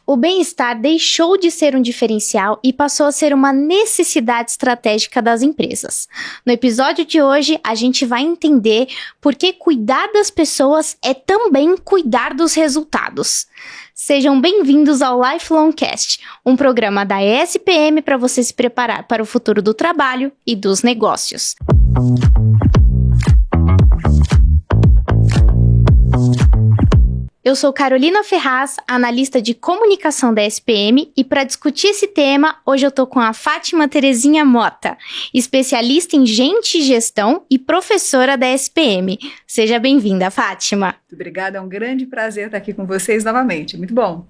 O bem-estar deixou de ser um diferencial e passou a ser uma necessidade estratégica das empresas. No episódio de hoje, a gente vai entender por que cuidar das pessoas é também cuidar dos resultados. Sejam bem-vindos ao Lifelong Cast, um programa da ESPM para você se preparar para o futuro do trabalho e dos negócios. Eu sou Carolina Ferraz, analista de comunicação da ESPM, e para discutir esse tema, hoje eu estou com a Fátima Terezinha Mota, especialista em gente e gestão e professora da ESPM. Seja bem-vinda, Fátima. Muito obrigada, é um grande prazer estar aqui com vocês novamente, muito bom.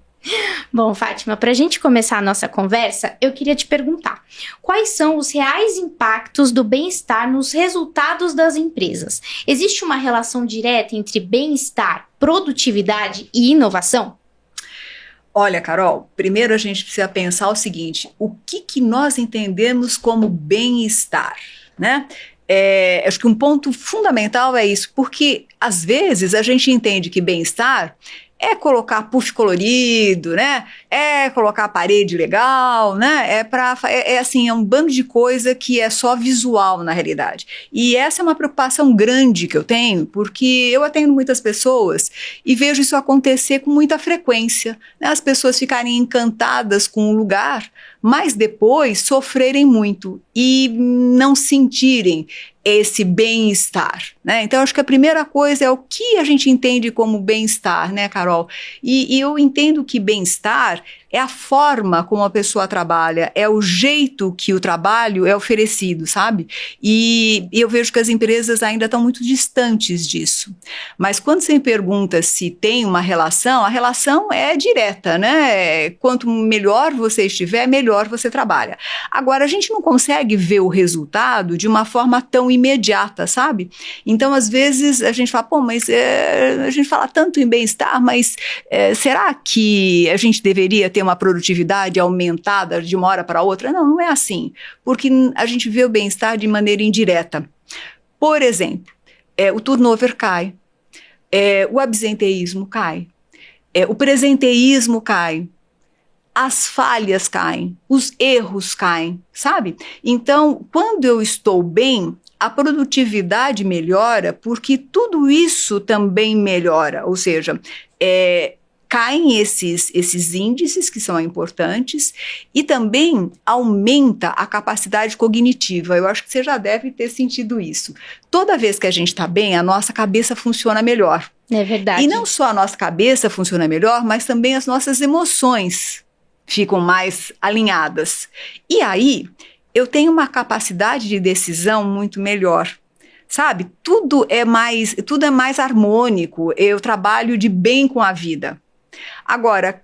Bom, Fátima, para a gente começar a nossa conversa, eu queria te perguntar, quais são os reais impactos do bem-estar nos resultados das empresas? Existe uma relação direta entre bem-estar, produtividade e inovação? Olha, Carol, primeiro a gente precisa pensar o seguinte, o que nós entendemos como bem-estar, né? Acho que um ponto fundamental é isso, porque às vezes a gente entende que bem-estar é colocar puff colorido, né? É colocar a parede legal, né? É um bando de coisa que é só visual na realidade. E essa é uma preocupação grande que eu tenho, porque eu atendo muitas pessoas e vejo isso acontecer com muita frequência, né? As pessoas ficarem encantadas com o lugar, mas depois sofrerem muito e não sentirem esse bem-estar, né? Então, acho que a primeira coisa é o que a gente entende como bem-estar, né, Carol? E eu entendo que bem-estar é a forma como a pessoa trabalha, é o jeito que o trabalho é oferecido, sabe? E eu vejo que as empresas ainda estão muito distantes disso. Mas quando você me pergunta se tem uma relação, a relação é direta, né? Quanto melhor você estiver, melhor você trabalha. Agora, a gente não consegue ver o resultado de uma forma tão imediata, sabe? Então, às vezes, a gente fala, mas a gente fala tanto em bem-estar, mas será que a gente deveria ter uma produtividade aumentada de uma hora para outra? Não, não é assim, porque a gente vê o bem-estar de maneira indireta. Por exemplo, o turnover cai, o absenteísmo cai, o presenteísmo cai, as falhas caem, os erros caem, sabe? Então, quando eu estou bem, a produtividade melhora porque tudo isso também melhora, ou seja, caem esses índices que são importantes e também aumenta a capacidade cognitiva. Eu acho que você já deve ter sentido isso. Toda vez que a gente está bem, a nossa cabeça funciona melhor. É verdade. E não só a nossa cabeça funciona melhor, mas também as nossas emoções ficam mais alinhadas. E aí, eu tenho uma capacidade de decisão muito melhor. Sabe? Tudo é mais harmônico. Eu trabalho de bem com a vida. Agora,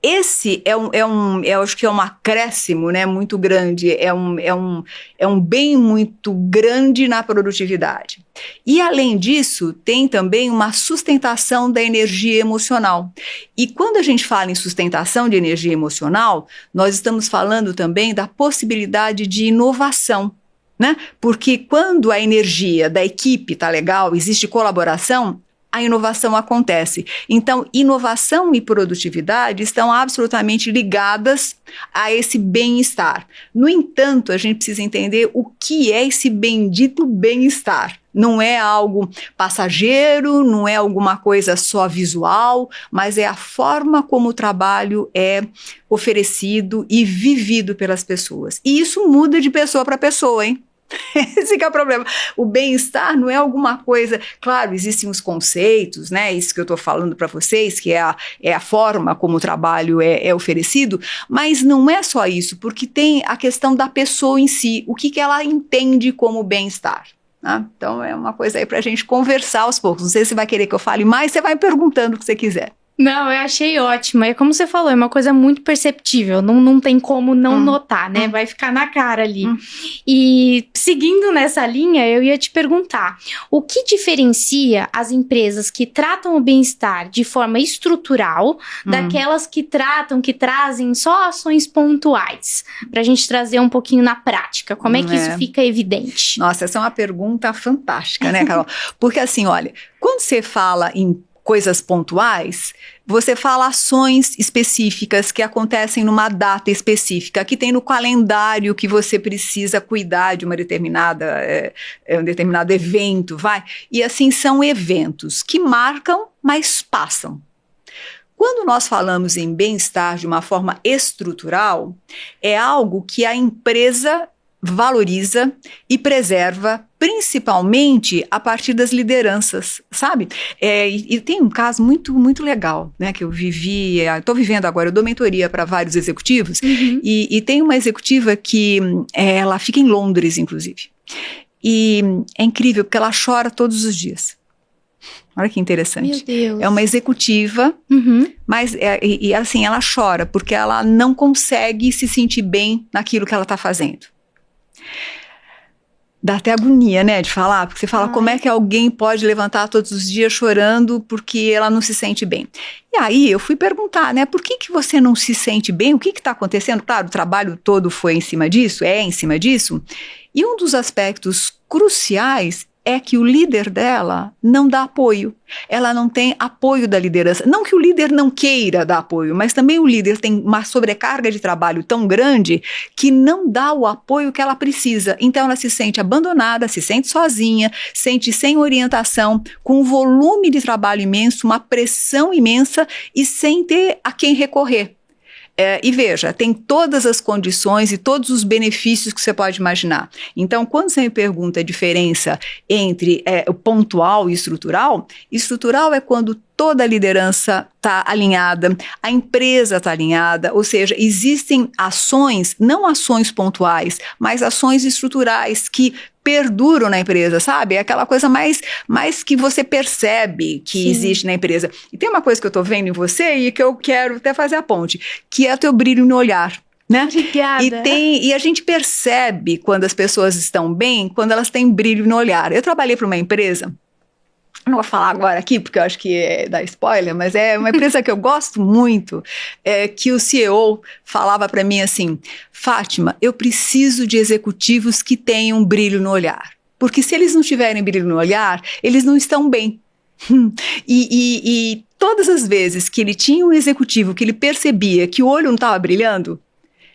esse eu acho que é um acréscimo, né, muito grande, é um bem muito grande na produtividade. E, além disso, tem também uma sustentação da energia emocional. E quando a gente fala em sustentação de energia emocional, nós estamos falando também da possibilidade de inovação, né? Porque quando a energia da equipe está legal, existe colaboração, a inovação acontece. Então, inovação e produtividade estão absolutamente ligadas a esse bem-estar. No entanto, a gente precisa entender o que é esse bendito bem-estar. Não é algo passageiro, não é alguma coisa só visual, mas é a forma como o trabalho é oferecido e vivido pelas pessoas. E isso muda de pessoa para pessoa, hein? Esse que é o problema. O bem-estar não é alguma coisa... Claro, existem os conceitos, né? Isso que eu estou falando para vocês, que é a forma como o trabalho é oferecido, mas não é só isso, porque tem a questão da pessoa em si, o que ela entende como bem-estar. Né? Então, é uma coisa aí para a gente conversar aos poucos. Não sei se você vai querer que eu fale mais, você vai perguntando o que você quiser. Não, eu achei ótimo. É como você falou, é uma coisa muito perceptível. Não tem como não notar, né? Vai ficar na cara ali. E seguindo nessa linha, eu ia te perguntar, o que diferencia as empresas que tratam o bem-estar de forma estrutural daquelas que trazem só ações pontuais? Pra gente trazer um pouquinho na prática. Como é que isso fica evidente? Nossa, essa é uma pergunta fantástica, né, Carol? Porque assim, olha, quando você fala em coisas pontuais, Você fala ações específicas que acontecem numa data específica, que tem no calendário que você precisa cuidar de uma determinada, um determinado evento, vai. E assim são eventos que marcam, mas passam. Quando nós falamos em bem-estar de uma forma estrutural, é algo que a empresa valoriza e preserva, principalmente a partir das lideranças, sabe? E tem um caso muito, muito legal, né, que eu vivi, estou vivendo agora, eu dou mentoria para vários executivos, e tem uma executiva que ela fica em Londres, inclusive, e é incrível porque ela chora todos os dias. Olha que interessante. Meu Deus. É uma executiva, mas assim, ela chora porque ela não consegue se sentir bem naquilo que ela está fazendo. Dá até agonia, né, de falar, porque você fala, como é que alguém pode levantar todos os dias chorando porque ela não se sente bem? E aí eu fui perguntar, né, por que você não se sente bem? O que está acontecendo? Claro, o trabalho todo foi em cima disso, em cima disso, e um dos aspectos cruciais é que o líder dela não dá apoio. Ela não tem apoio da liderança. Não que o líder não queira dar apoio, mas também o líder tem uma sobrecarga de trabalho tão grande que não dá o apoio que ela precisa. Então ela se sente abandonada, se sente sozinha, sente sem orientação, com um volume de trabalho imenso, uma pressão imensa e sem ter a quem recorrer. E veja, tem todas as condições e todos os benefícios que você pode imaginar. Então, quando você me pergunta a diferença entre o pontual e estrutural é quando toda a liderança está alinhada, a empresa está alinhada, ou seja, existem ações, não ações pontuais, mas ações estruturais que perduram na empresa, sabe? É aquela coisa mais que você percebe que existe na empresa. E tem uma coisa que eu tô vendo em você e que eu quero até fazer a ponte, que é o teu brilho no olhar, né? Obrigada. E a gente percebe quando as pessoas estão bem, quando elas têm brilho no olhar. Eu trabalhei para uma empresa, não vou falar agora aqui, porque eu acho que dá spoiler, mas é uma empresa que eu gosto muito, que o CEO falava para mim assim, Fátima, eu preciso de executivos que tenham brilho no olhar, porque se eles não tiverem brilho no olhar, eles não estão bem. E todas as vezes que ele tinha um executivo que ele percebia que o olho não estava brilhando,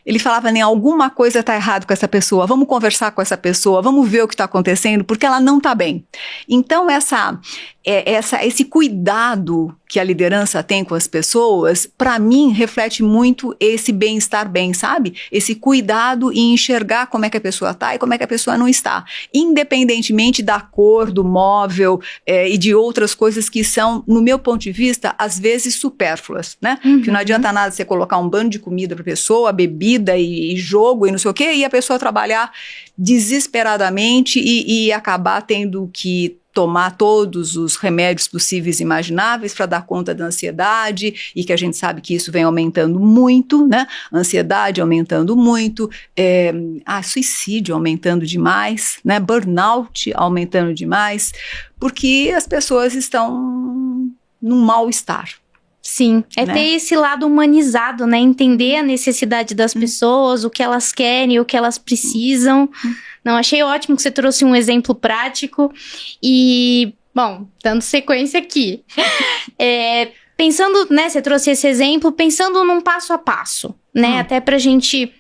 ele falava, nem alguma coisa está errado com essa pessoa, vamos conversar com essa pessoa, vamos ver o que está acontecendo, porque ela não está bem. Então, esse cuidado que a liderança tem com as pessoas, para mim, reflete muito esse bem-estar bem, sabe? Esse cuidado em enxergar como é que a pessoa está e como é que a pessoa não está, independentemente da cor, do móvel e de outras coisas que são, no meu ponto de vista, às vezes supérfluas, né? Porque não adianta nada você colocar um bando de comida para a pessoa, bebida e jogo e não sei o quê, e a pessoa trabalhar desesperadamente e acabar tendo que tomar todos os remédios possíveis e imagináveis para dar conta da ansiedade, e que a gente sabe que isso vem aumentando muito, né? Ansiedade aumentando muito, suicídio aumentando demais, né? Burnout aumentando demais, porque as pessoas estão num mal-estar. Sim, né? Ter esse lado humanizado, né? Entender a necessidade das pessoas, o que elas querem, o que elas precisam. Não, achei ótimo que você trouxe um exemplo prático e, bom, dando sequência aqui. Pensando, né, você trouxe esse exemplo, pensando num passo a passo, né? Até pra gente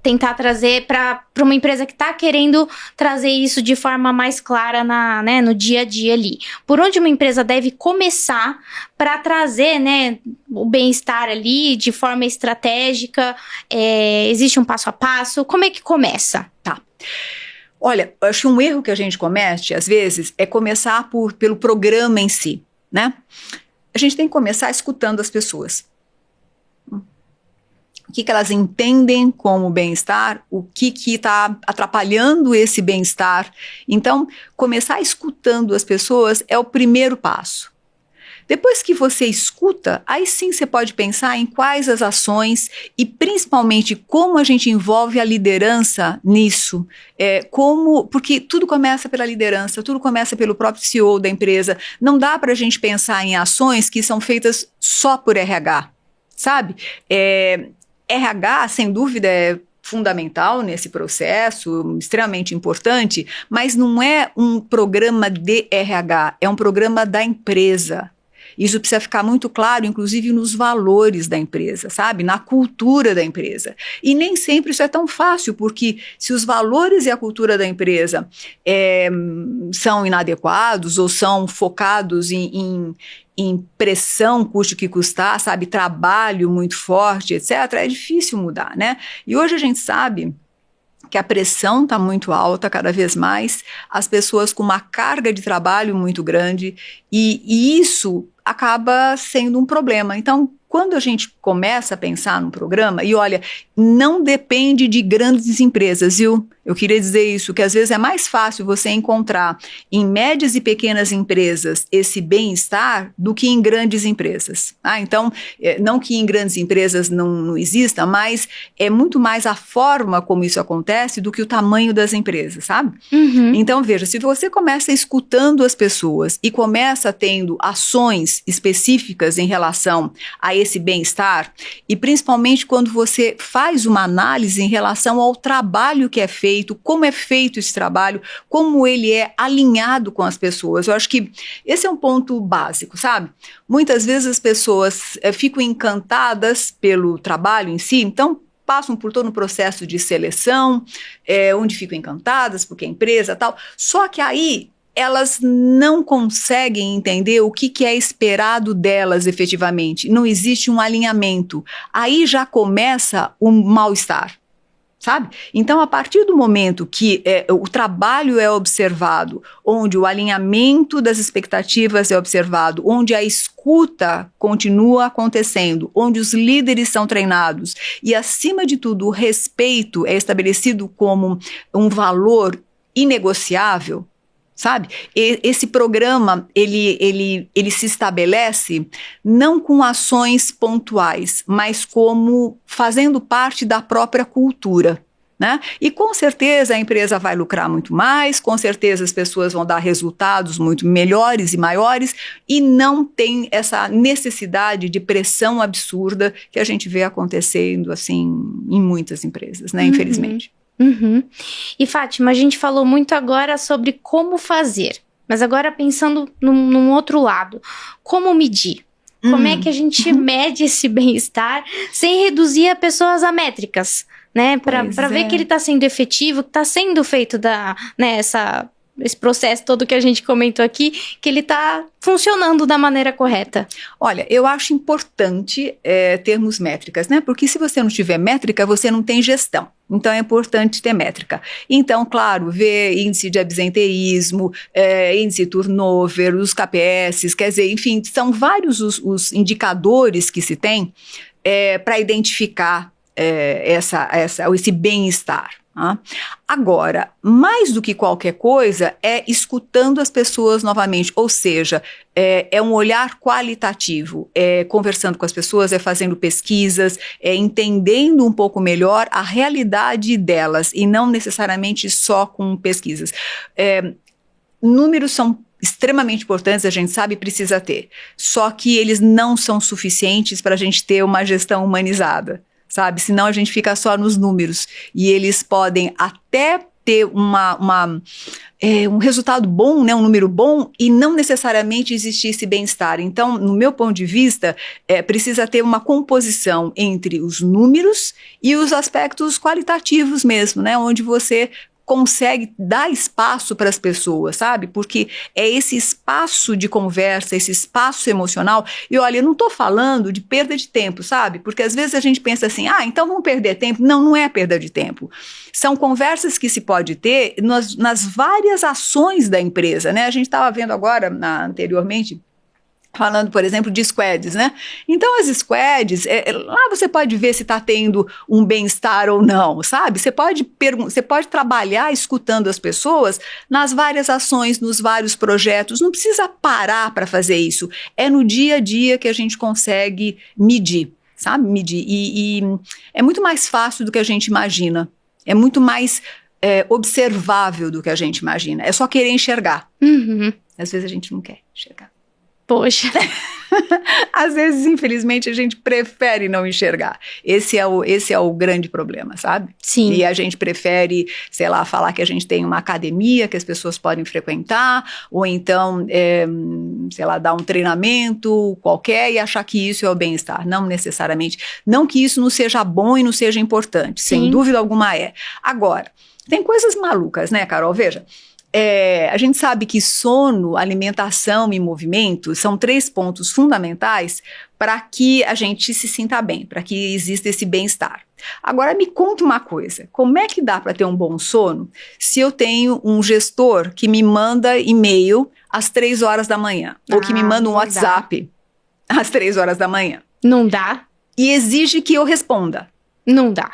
tentar trazer para uma empresa que está querendo trazer isso de forma mais clara no dia a dia ali. Por onde uma empresa deve começar para trazer, né, o bem-estar ali de forma estratégica? Existe um passo a passo? Como é que começa? Tá. Olha, eu acho que um erro que a gente comete, às vezes, é começar pelo programa em si, né? A gente tem que começar escutando as pessoas. O que elas entendem como bem-estar, o que está atrapalhando esse bem-estar. Então, começar escutando as pessoas é o primeiro passo. Depois que você escuta, aí sim você pode pensar em quais as ações e principalmente como a gente envolve a liderança nisso. Porque tudo começa pela liderança, tudo começa pelo próprio CEO da empresa. Não dá para a gente pensar em ações que são feitas só por RH, sabe? RH, sem dúvida, é fundamental nesse processo, extremamente importante, mas não é um programa de RH, é um programa da empresa. Isso precisa ficar muito claro, inclusive nos valores da empresa, sabe? Na cultura da empresa. E nem sempre isso é tão fácil, porque se os valores e a cultura da empresa são inadequados ou são focados em pressão, custe que custar, sabe? Trabalho muito forte, etc., é difícil mudar, né? E hoje a gente sabe que a pressão está muito alta cada vez mais, as pessoas com uma carga de trabalho muito grande, e isso acaba sendo um problema. Então, quando a gente começa a pensar num programa, e olha, não depende de grandes empresas, viu? Eu queria dizer isso, que às vezes é mais fácil você encontrar em médias e pequenas empresas esse bem-estar do que em grandes empresas. Então, não que em grandes empresas não exista, mas é muito mais a forma como isso acontece do que o tamanho das empresas, sabe? Uhum. Então, veja, se você começa escutando as pessoas e começa tendo ações específicas em relação a esse bem-estar, e principalmente quando você faz uma análise em relação ao trabalho que é feito, como é feito esse trabalho, como ele é alinhado com as pessoas. Eu acho que esse é um ponto básico, sabe? Muitas vezes as pessoas ficam encantadas pelo trabalho em si, então passam por todo um processo de seleção, onde ficam encantadas porque a empresa tal, só que aí elas não conseguem entender o que é esperado delas efetivamente. Não existe um alinhamento. Aí já começa o mal-estar, sabe? Então, a partir do momento que o trabalho é observado, onde o alinhamento das expectativas é observado, onde a escuta continua acontecendo, onde os líderes são treinados e, acima de tudo, o respeito é estabelecido como um valor inegociável, sabe? Esse programa, ele se estabelece não com ações pontuais, mas como fazendo parte da própria cultura, né? E com certeza a empresa vai lucrar muito mais, com certeza as pessoas vão dar resultados muito melhores e maiores, e não tem essa necessidade de pressão absurda que a gente vê acontecendo assim em muitas empresas, né? Infelizmente. Uhum. E Fátima, a gente falou muito agora sobre como fazer, mas agora pensando num outro lado, como medir? Como é que a gente mede esse bem-estar sem reduzir a pessoas a métricas, né? Para ver que ele está sendo efetivo, que está sendo feito esse processo todo que a gente comentou aqui, que ele está funcionando da maneira correta. Olha, eu acho importante termos métricas, né? Porque se você não tiver métrica, você não tem gestão. Então, é importante ter métrica. Então, claro, ver índice de absenteísmo, índice turnover, os KPS, quer dizer, enfim, são vários os indicadores que se tem para identificar esse bem-estar. Agora, mais do que qualquer coisa, é escutando as pessoas novamente, ou seja, é um olhar qualitativo, conversando com as pessoas, fazendo pesquisas, entendendo um pouco melhor a realidade delas e não necessariamente só com pesquisas. Números são extremamente importantes, a gente sabe, precisa ter, só que eles não são suficientes para a gente ter uma gestão humanizada, sabe? Senão a gente fica só nos números e eles podem até ter um resultado bom, né, um número bom, e não necessariamente existir esse bem-estar. Então, no meu ponto de vista, precisa ter uma composição entre os números e os aspectos qualitativos mesmo, né, onde você consegue dar espaço para as pessoas, sabe? Porque é esse espaço de conversa, esse espaço emocional. E olha, eu não estou falando de perda de tempo, sabe? Porque às vezes a gente pensa assim, então vamos perder tempo. Não, não é perda de tempo. São conversas que se pode ter nas várias ações da empresa, né? A gente estava vendo agora, anteriormente, falando, por exemplo, de squads, né? Então, as squads, lá você pode ver se está tendo um bem-estar ou não, sabe? Você pode trabalhar escutando as pessoas nas várias ações, nos vários projetos. Não precisa parar para fazer isso. É no dia a dia que a gente consegue medir, sabe? Medir. E é muito mais fácil do que a gente imagina. É muito mais observável do que a gente imagina. É só querer enxergar. Uhum. Às vezes a gente não quer enxergar. Poxa. Às vezes, infelizmente, a gente prefere não enxergar. Esse é o grande problema, sabe? Sim. E a gente prefere, sei lá, falar que a gente tem uma academia que as pessoas podem frequentar, ou então, sei lá, dar um treinamento qualquer e achar que isso é o bem-estar. Não necessariamente. Não que isso não seja bom e não seja importante. Sim. Sem dúvida alguma é. Agora, tem coisas malucas, né, Carol? Veja. A gente sabe que sono, alimentação e movimento são 3 pontos fundamentais para que a gente se sinta bem, para que exista esse bem-estar. Agora me conta uma coisa, como é que dá para ter um bom sono se eu tenho um gestor que me manda e-mail às 3 horas da manhã, ou que me manda um WhatsApp às 3 horas da manhã? Não dá. E exige que eu responda. Não dá.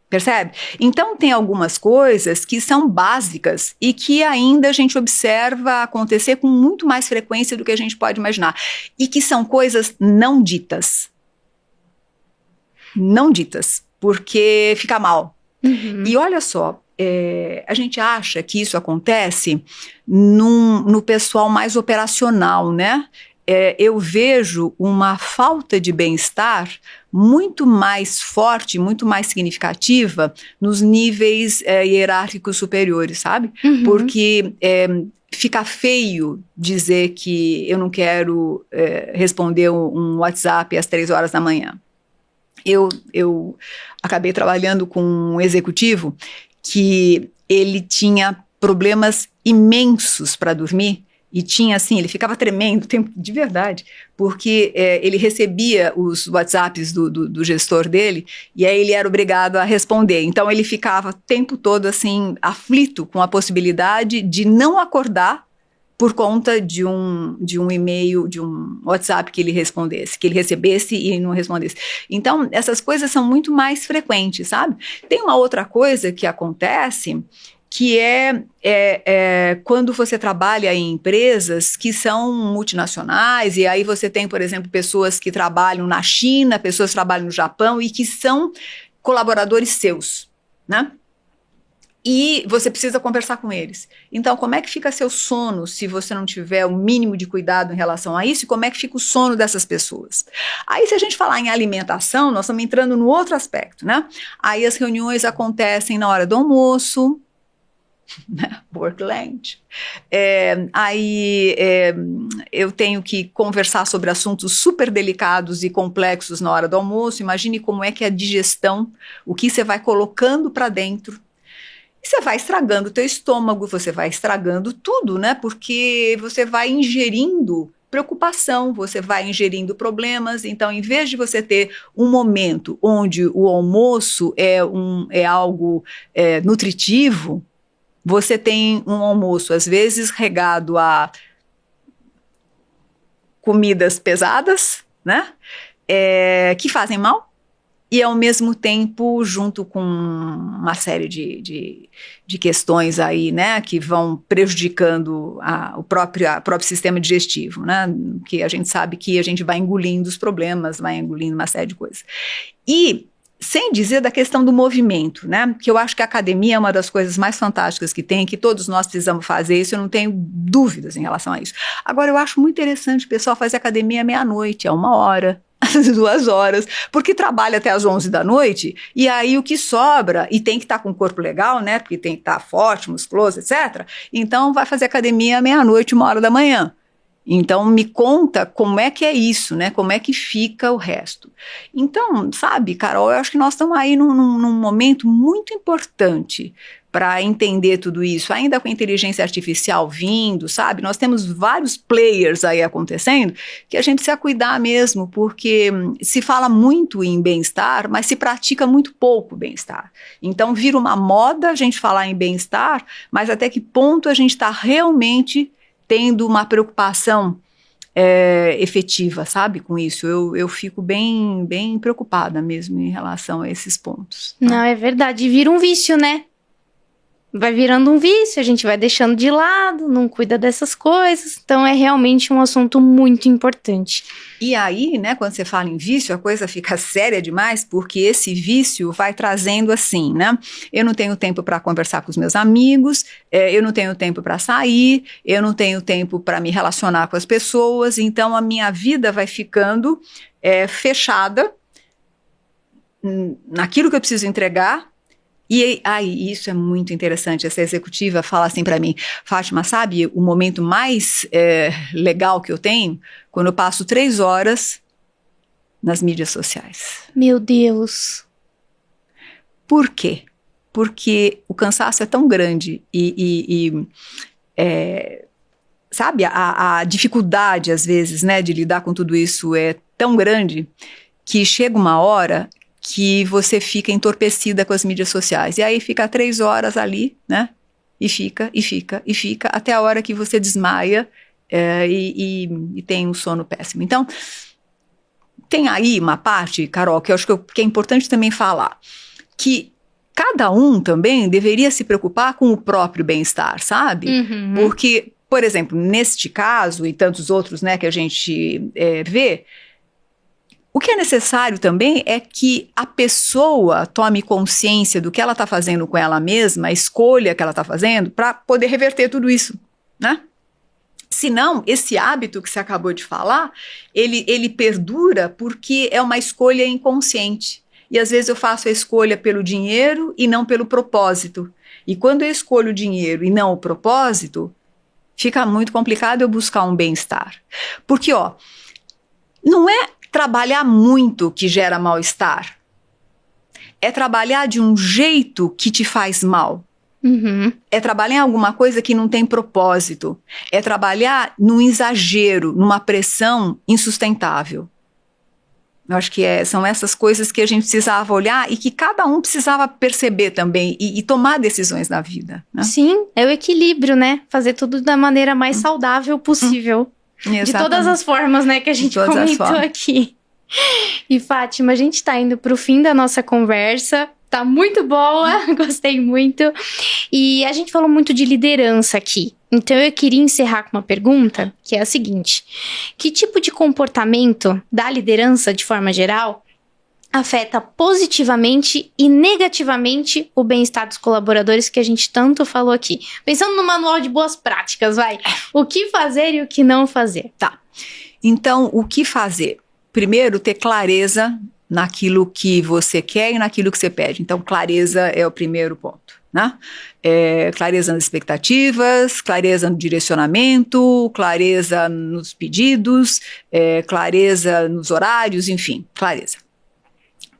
Percebe? Então tem algumas coisas que são básicas e que ainda a gente observa acontecer com muito mais frequência do que a gente pode imaginar. E que são coisas não ditas. Não ditas, porque fica mal. Uhum. E olha só, a gente acha que isso acontece no pessoal mais operacional, né? Eu vejo uma falta de bem-estar muito mais forte, muito mais significativa nos níveis hierárquicos superiores, sabe? Uhum. Porque fica feio dizer que eu não quero responder um WhatsApp às 3 horas da manhã. Eu acabei trabalhando com um executivo que ele tinha problemas imensos para dormir. E tinha assim, ele ficava tremendo, de verdade, porque ele recebia os WhatsApps do gestor dele e aí ele era obrigado a responder. Então ele ficava o tempo todo assim, aflito com a possibilidade de não acordar por conta de um e-mail, de um WhatsApp que ele respondesse, que ele recebesse e não respondesse. Então essas coisas são muito mais frequentes, sabe? Tem uma outra coisa que acontece, que quando você trabalha em empresas que são multinacionais, e aí você tem, por exemplo, pessoas que trabalham na China, pessoas que trabalham no Japão e que são colaboradores seus, né? E você precisa conversar com eles. Então, como é que fica seu sono se você não tiver o mínimo de cuidado em relação a isso? E como é que fica o sono dessas pessoas? Aí, se a gente falar em alimentação, nós estamos entrando no outro aspecto, né? Aí as reuniões acontecem na hora do almoço, work lunch. Eu tenho que conversar sobre assuntos super delicados e complexos na hora do almoço. Imagine como é que é a digestão, o que você vai colocando para dentro. E você vai estragando o teu estômago, você vai estragando tudo, né? Porque você vai ingerindo preocupação, você vai ingerindo problemas. Então, em vez de você ter um momento onde o almoço é algo nutritivo, você tem um almoço, às vezes, regado a comidas pesadas, né? Que fazem mal, e, ao mesmo tempo, junto com uma série de questões aí, né, que vão prejudicando o próprio sistema digestivo, né? Que a gente sabe que a gente vai engolindo os problemas, vai engolindo uma série de coisas. E sem dizer da questão do movimento, né? Que eu acho que a academia é uma das coisas mais fantásticas que tem, que todos nós precisamos fazer isso, eu não tenho dúvidas em relação a isso. Agora, eu acho muito interessante o pessoal fazer academia à meia-noite, a 1 hora, às 2 horas, porque trabalha até às 11 da noite, e aí o que sobra, e tem que estar com o corpo legal, né? Porque tem que estar forte, musculoso, etc. Então, vai fazer academia à meia-noite, 1 hora da manhã. Então, me conta como é que é isso, né? Como é que fica o resto. Então, sabe, Carol, eu acho que nós estamos aí num momento muito importante para entender tudo isso, ainda com a inteligência artificial vindo, sabe? Nós temos vários players aí acontecendo que a gente precisa cuidar mesmo, porque se fala muito em bem-estar, mas se pratica muito pouco bem-estar. Então, vira uma moda a gente falar em bem-estar, mas até que ponto a gente está realmente tendo uma preocupação efetiva, sabe, com isso. Eu fico bem, bem preocupada mesmo em relação a esses pontos. Tá? Não, é verdade. Vira um vício, né? vai virando um vício, a gente vai deixando de lado, não cuida dessas coisas. Então, é realmente um assunto muito importante. E aí, né, quando você fala em vício, a coisa fica séria demais, porque esse vício vai trazendo assim, né? Eu não tenho tempo para conversar com os meus amigos, eu não tenho tempo para sair, eu não tenho tempo para me relacionar com as pessoas, então a minha vida vai ficando fechada naquilo que eu preciso entregar. E aí, isso é muito interessante, essa executiva fala assim para mim, Fátima, sabe o momento mais legal que eu tenho? Quando eu passo 3 horas nas mídias sociais. Meu Deus! Por quê? Porque o cansaço é tão grande sabe, a dificuldade às vezes, né, de lidar com tudo isso é tão grande que chega uma hora que você fica entorpecida com as mídias sociais. E aí fica 3 horas ali, né? E fica, até a hora que você desmaia e tem um sono péssimo. Então, tem aí uma parte, Carol, que eu acho que é importante também falar, que cada um também deveria se preocupar com o próprio bem-estar, sabe? Uhum. Porque, por exemplo, neste caso e tantos outros, né, que a gente vê, o que é necessário também é que a pessoa tome consciência do que ela está fazendo com ela mesma, a escolha que ela está fazendo, para poder reverter tudo isso, né? Senão, esse hábito que você acabou de falar, ele perdura porque é uma escolha inconsciente. E às vezes eu faço a escolha pelo dinheiro e não pelo propósito. E quando eu escolho o dinheiro e não o propósito, fica muito complicado eu buscar um bem-estar. Porque, não é trabalhar muito que gera mal-estar. É trabalhar de um jeito que te faz mal. Uhum. É trabalhar em alguma coisa que não tem propósito. É trabalhar num exagero, numa pressão insustentável. Eu acho que são essas coisas que a gente precisava olhar e que cada um precisava perceber também e tomar decisões na vida, né? Sim, é o equilíbrio, né? Fazer tudo da maneira mais saudável possível. Exatamente. De todas as formas, né, que a gente comentou aqui. E Fátima, a gente tá indo pro fim da nossa conversa. Tá muito boa, gostei muito. E a gente falou muito de liderança aqui. Então eu queria encerrar com uma pergunta, que é a seguinte: que tipo de comportamento da liderança, de forma geral, afeta positivamente e negativamente o bem-estar dos colaboradores que a gente tanto falou aqui? Pensando no manual de boas práticas, vai. O que fazer e o que não fazer? Tá. Então, o que fazer? Primeiro, ter clareza naquilo que você quer e naquilo que você pede. Então, clareza é o primeiro ponto, né? Clareza nas expectativas, clareza no direcionamento, clareza nos pedidos, clareza nos horários, enfim, clareza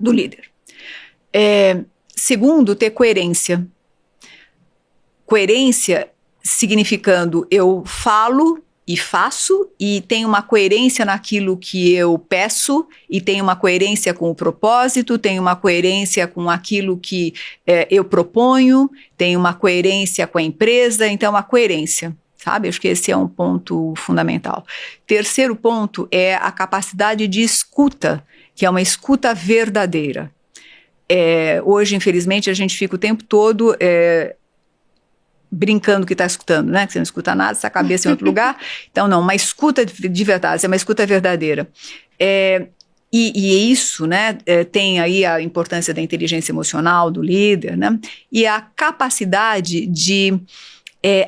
do líder. Segundo, ter coerência. Coerência significando eu falo e faço e tenho uma coerência naquilo que eu peço e tenho uma coerência com o propósito, tenho uma coerência com aquilo que eu proponho, tenho uma coerência com a empresa, então a coerência. Sabe? Acho que esse é um ponto fundamental. Terceiro ponto é a capacidade de escuta, que é uma escuta verdadeira. Hoje, infelizmente, a gente fica o tempo todo brincando que está escutando, né? Que você não escuta nada, essa cabeça em outro lugar. Então, não, uma escuta de verdade, é uma escuta verdadeira. E isso, né, tem aí a importância da inteligência emocional do líder, né? E a capacidade de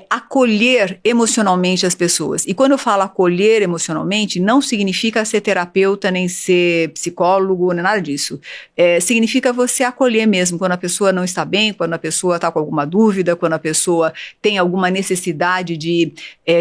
acolher emocionalmente as pessoas. E quando eu falo acolher emocionalmente, não significa ser terapeuta, nem ser psicólogo, nem nada disso. Significa você acolher mesmo, quando a pessoa não está bem, quando a pessoa está com alguma dúvida, quando a pessoa tem alguma necessidade de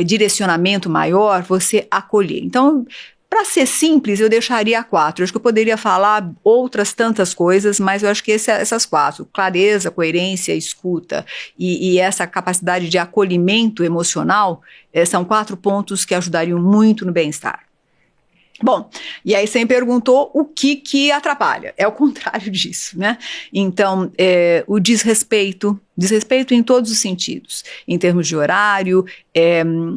direcionamento maior, você acolher. Então, para ser simples, eu deixaria 4. Acho que eu poderia falar outras tantas coisas, mas eu acho que essas 4. Clareza, coerência, escuta e essa capacidade de acolhimento emocional são 4 pontos que ajudariam muito no bem-estar. Bom, e aí você me perguntou o que atrapalha. É o contrário disso, né? Então, o desrespeito em todos os sentidos, em termos de horário.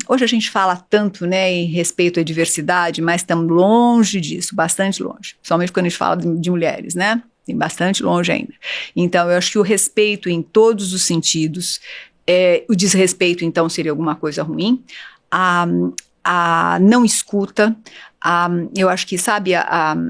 Hoje a gente fala tanto, né, em respeito à diversidade, mas estamos longe disso, bastante longe, principalmente quando a gente fala de mulheres, né? tem bastante longe ainda. Então, eu acho que o respeito em todos os sentidos, o desrespeito, então, seria alguma coisa ruim, a não escuta, eu acho que, sabe,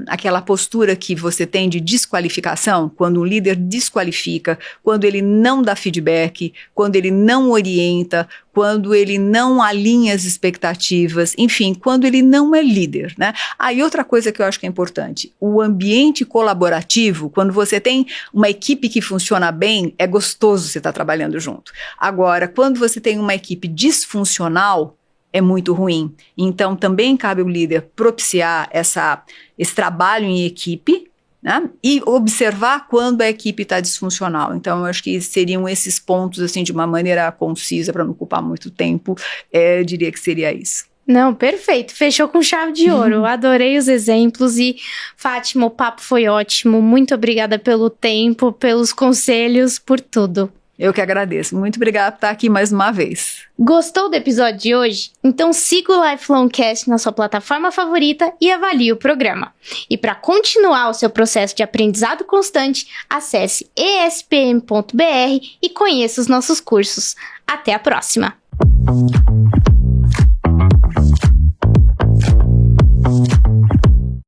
aquela postura que você tem de desqualificação, quando um líder desqualifica, quando ele não dá feedback, quando ele não orienta, quando ele não alinha as expectativas, enfim, quando ele não é líder, né? E outra coisa que eu acho que é importante, o ambiente colaborativo, quando você tem uma equipe que funciona bem, é gostoso você estar trabalhando junto. Agora, quando você tem uma equipe disfuncional, é muito ruim. Então, também cabe ao líder propiciar esse trabalho em equipe, né? E observar quando a equipe está disfuncional. Então, eu acho que seriam esses pontos, assim, de uma maneira concisa, para não ocupar muito tempo, eu diria que seria isso. Não, perfeito. Fechou com chave de ouro. Adorei os exemplos e, Fátima, o papo foi ótimo. Muito obrigada pelo tempo, pelos conselhos, por tudo. Eu que agradeço. Muito obrigada por estar aqui mais uma vez. Gostou do episódio de hoje? Então siga o Lifelong Cast na sua plataforma favorita e avalie o programa. E para continuar o seu processo de aprendizado constante, acesse espm.br e conheça os nossos cursos. Até a próxima!